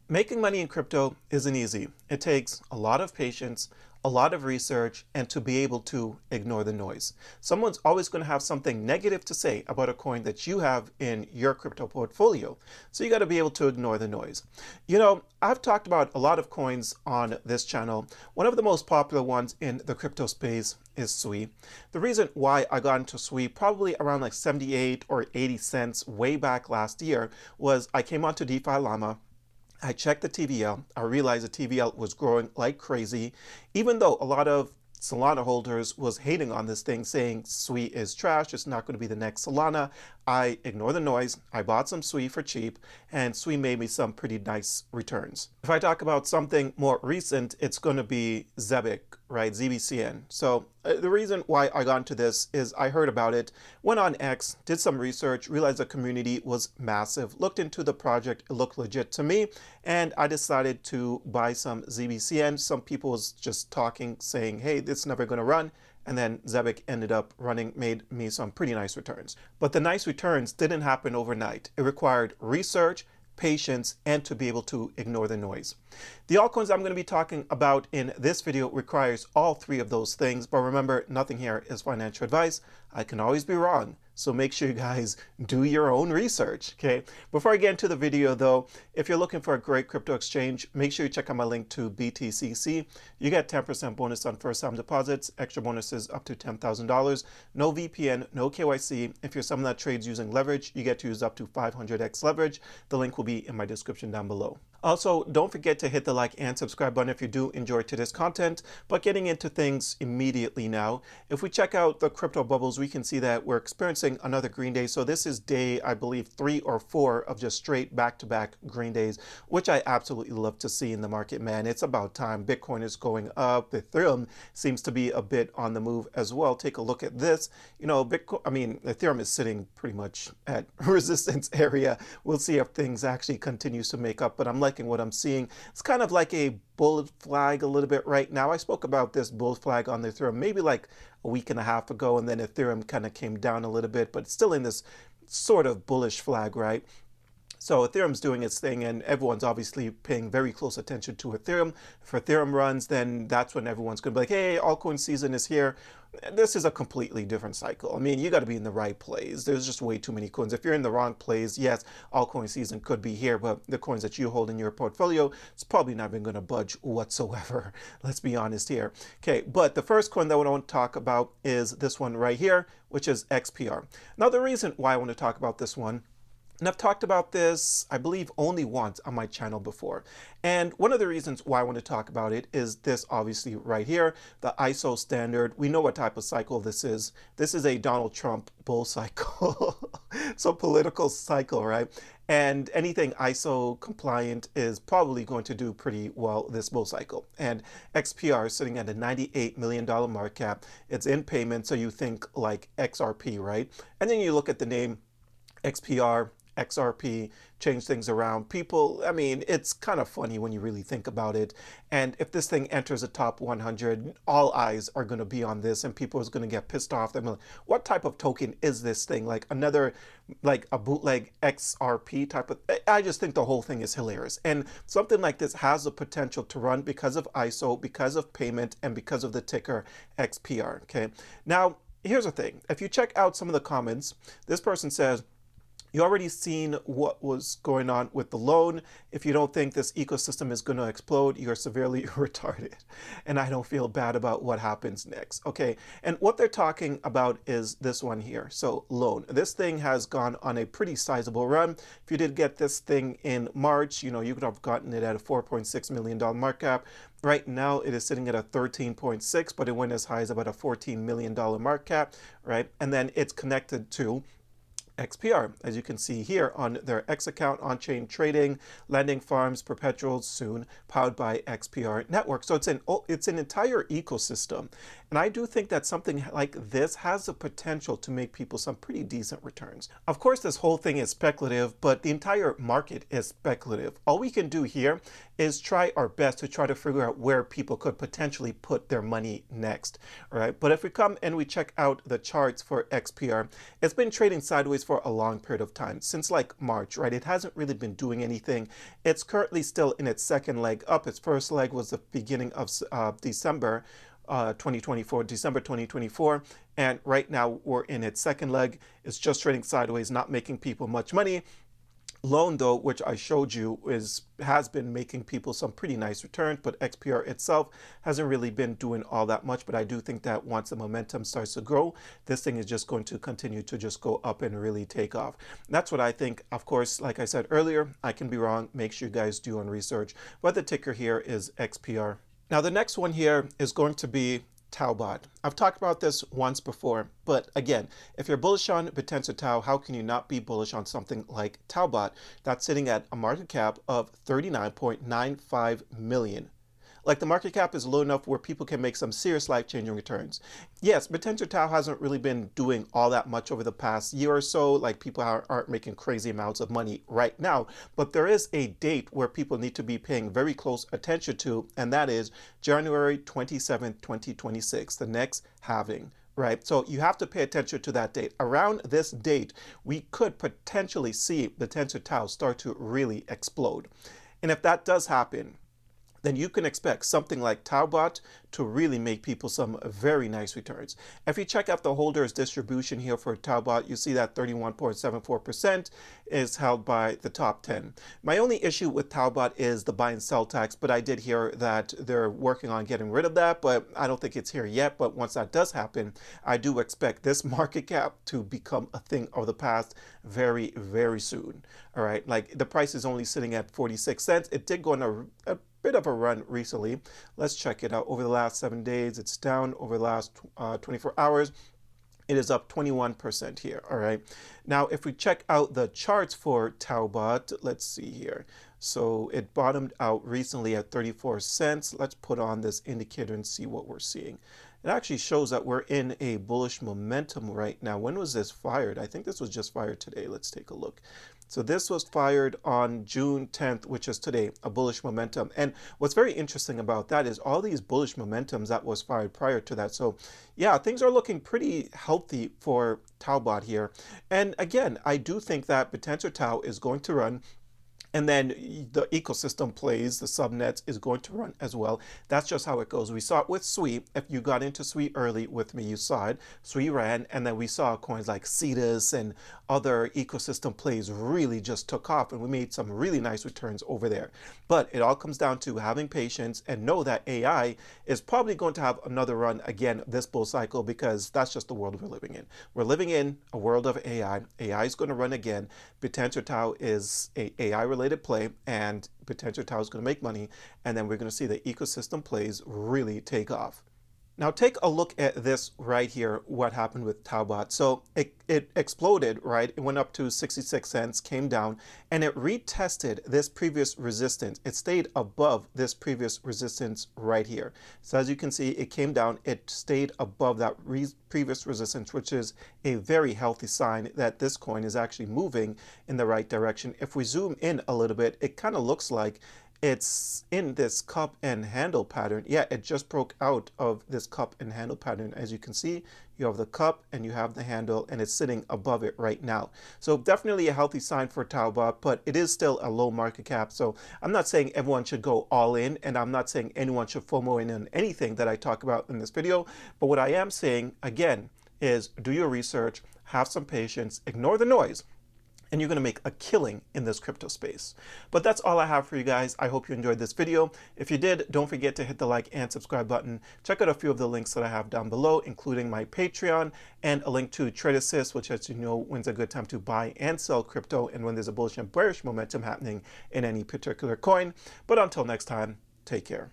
Making money in crypto isn't easy. It takes a lot of patience, a lot of research, and to be able to ignore the noise. Someone's always going to have something negative to say about a coin that you have in your crypto portfolio. So you got to be able to ignore the noise. I've talked about a lot of coins on this channel. One of the most popular ones in the crypto space is SUI. The reason why I got into SUI probably around like 78 or 80 cents way back last year was I came onto DeFi Llama. I checked the TVL. I realized the TVL was growing like crazy, even though a lot of Solana holders was hating on this thing, saying SUI is trash, it's not going to be the next Solana. I ignored the noise. I bought some SUI for cheap, and SUI made me some pretty nice returns. If I talk about something more recent, it's going to be ZEBIC, right? ZBCN. So the reason why I got into this is I heard about it, went on X, did some research, realized the community was massive, looked into the project, it looked legit to me, and I decided to buy some ZBCN. Some people was just talking, saying, hey, this is never going to run. And then ZEBIC ended up running, made me some pretty nice returns. But the nice returns didn't happen overnight. It required research, patience, and to be able to ignore the noise. The altcoins I'm going to be talking about in this video requires all three of those things. But remember, nothing here is financial advice. I can always be wrong. So make sure you guys do your own research, okay? Before I get into the video though, if you're looking for a great crypto exchange, make sure you check out my link to BTCC. You get 10% bonus on first time deposits, extra bonuses up to $10,000. No VPN, no KYC. If you're someone that trades using leverage, you get to use up to 500x leverage. The link will be in my description down below. Also, don't forget to hit the like and subscribe button if you do enjoy today's content. But getting into things immediately now, if we check out the crypto bubbles, we can see that we're experiencing another green day. So this is day, I believe, 3 or 4 of just straight back-to-back green days, which I absolutely love to see in the market, man. It's about time. Bitcoin is going up. Ethereum seems to be a bit on the move as well. Take a look at this. Ethereum is sitting pretty much at resistance area. We'll see if things actually continues to make up, but I'm liking what I'm seeing. It's kind of like a bullet flag a little bit right now. I spoke about this bull flag on the Ethereum maybe like a week and a half ago, and then Ethereum kind of came down a little bit, but it's still in this sort of bullish flag, right? So Ethereum's doing its thing, and everyone's obviously paying very close attention to Ethereum. If Ethereum runs, then that's when everyone's going to be like, hey, altcoin season is here. This is a completely different cycle. I mean, you got to be in the right place. There's just way too many coins. If you're in the wrong place, yes, altcoin season could be here, but the coins that you hold in your portfolio, it's probably not even going to budge whatsoever. Let's be honest here. Okay, but the first coin that I want to talk about is this one right here, which is XPR. Now, the reason why I want to talk about this one, and I've talked about this, I believe, only once on my channel before. And one of the reasons why I want to talk about it is this, obviously, right here, the ISO standard. We know what type of cycle this is. This is a Donald Trump bull cycle. So political cycle, right? And anything ISO compliant is probably going to do pretty well this bull cycle. And XPR is sitting at a $98 million market cap. It's in payment, so you think like XRP, right? And then you look at the name XPR, XRP, change things around. People, I mean, it's kind of funny when you really think about it. And if this thing enters the top 100, all eyes are going to be on this, and people are going to get pissed off. They're like, what type of token is this thing? Like another, like a bootleg XRP type of, I just think the whole thing is hilarious. And something like this has the potential to run because of ISO, because of payment, and because of the ticker XPR, okay? Now, here's the thing. If you check out some of the comments, this person says, you already seen what was going on with the loan. If you don't think this ecosystem is going to explode, you're severely retarded. And I don't feel bad about what happens next. Okay. And what they're talking about is this one here. So loan. This thing has gone on a pretty sizable run. If you did get this thing in March, you could have gotten it at a $4.6 million market cap. Right now, it is sitting at a 13.6, but it went as high as about a $14 million market cap, right? And then it's connected to XPR, as you can see here on their X account, on-chain trading, lending farms, perpetuals, soon powered by XPR network. So it's an entire ecosystem. And I do think that something like this has the potential to make people some pretty decent returns. Of course, this whole thing is speculative, but the entire market is speculative. All we can do here is try our best to try to figure out where people could potentially put their money next, all right? But if we come and we check out the charts for XPR, it's been trading sideways this for a long period of time, since like March, right? It hasn't really been doing anything. It's currently still in its second leg up. Its first leg was the beginning of December 2024, and right now we're in its second leg. It's just trading sideways, not making people much money. Loan, though, which I showed you, has been making people some pretty nice returns, but XPR itself hasn't really been doing all that much. But I do think that once the momentum starts to grow, this thing is just going to continue to just go up and really take off. That's what I think. Of course, like I said earlier, I can be wrong. Make sure you guys do on research. But the ticker here is XPR. Now, the next one here is going to be TABOT. I've talked about this once before, but again, if you're bullish on Potenza Tau, how can you not be bullish on something like TABOT that's sitting at a market cap of 39.95 million? Like, the market cap is low enough where people can make some serious life-changing returns. Yes, Potenza Tau hasn't really been doing all that much over the past year or so. Like, people aren't making crazy amounts of money right now, but there is a date where people need to be paying very close attention to, and that is January 27th, 2026, the next halving. Right, so you have to pay attention to that date. Around this date, we could potentially see Potenza Tau start to really explode. And if that does happen, then you can expect something like TABOT to really make people some very nice returns. If you check out the holders distribution here for TABOT, you see that 31.74% is held by the top 10. My only issue with TABOT is the buy and sell tax, but I did hear that they're working on getting rid of that, but I don't think it's here yet. But once that does happen, I do expect this market cap to become a thing of the past very, very soon. All right, like, the price is only sitting at 46 cents. It did go on a bit of a run recently. Let's check it out. Over the last 7 days, it's down. Over the last 24 hours, it is up 21% here. All right. Now, if we check out the charts for TABOT, let's see here. So it bottomed out recently at 34 cents. Let's put on this indicator and see what we're seeing. It actually shows that we're in a bullish momentum right now. When was this fired? I think this was just fired today. Let's take a look. So this was fired on June 10th, which is today, a bullish momentum. And what's very interesting about that is all these bullish momentums that was fired prior to that. So yeah, things are looking pretty healthy for TABOT here. And again, I do think that Potenza Tau is going to run, and then the ecosystem plays, the subnets is going to run as well. That's just how it goes. We saw it with SWI. If you got into SWI early with me, you saw it. SWI ran, and then we saw coins like Cetus and other ecosystem plays really just took off, and we made some really nice returns over there. But it all comes down to having patience and know that AI is probably going to have another run again this bull cycle, because that's just the world we're living in. We're living in a world of AI. AI is going to run again. Potenza Tau is a AI-related play, and Potenza Tau is going to make money, and then we're going to see the ecosystem plays really take off. Now take a look at this right here, what happened with TABOT. So it exploded, right? It went up to 66 cents, came down, and it retested this previous resistance. It stayed above this previous resistance right here. So as you can see, it came down, it stayed above that previous resistance, which is a very healthy sign that this coin is actually moving in the right direction. If we zoom in a little bit, it kind of looks like it's in this cup and handle pattern. Yeah, it just broke out of this cup and handle pattern. As you can see, you have the cup and you have the handle, and it's sitting above it right now. So definitely a healthy sign for TABOT, but it is still a low market cap. So I'm not saying everyone should go all in, and I'm not saying anyone should FOMO in on anything that I talk about in this video. But what I am saying, again, is do your research, have some patience, ignore the noise, and you're going to make a killing in this crypto space. But that's all I have for you guys. I hope you enjoyed this video. If you did, don't forget to hit the like and subscribe button. Check out a few of the links that I have down below, including my Patreon and a link to Trade Assist, which lets you know when's a good time to buy and sell crypto and when there's a bullish and bearish momentum happening in any particular coin. But until next time, take care.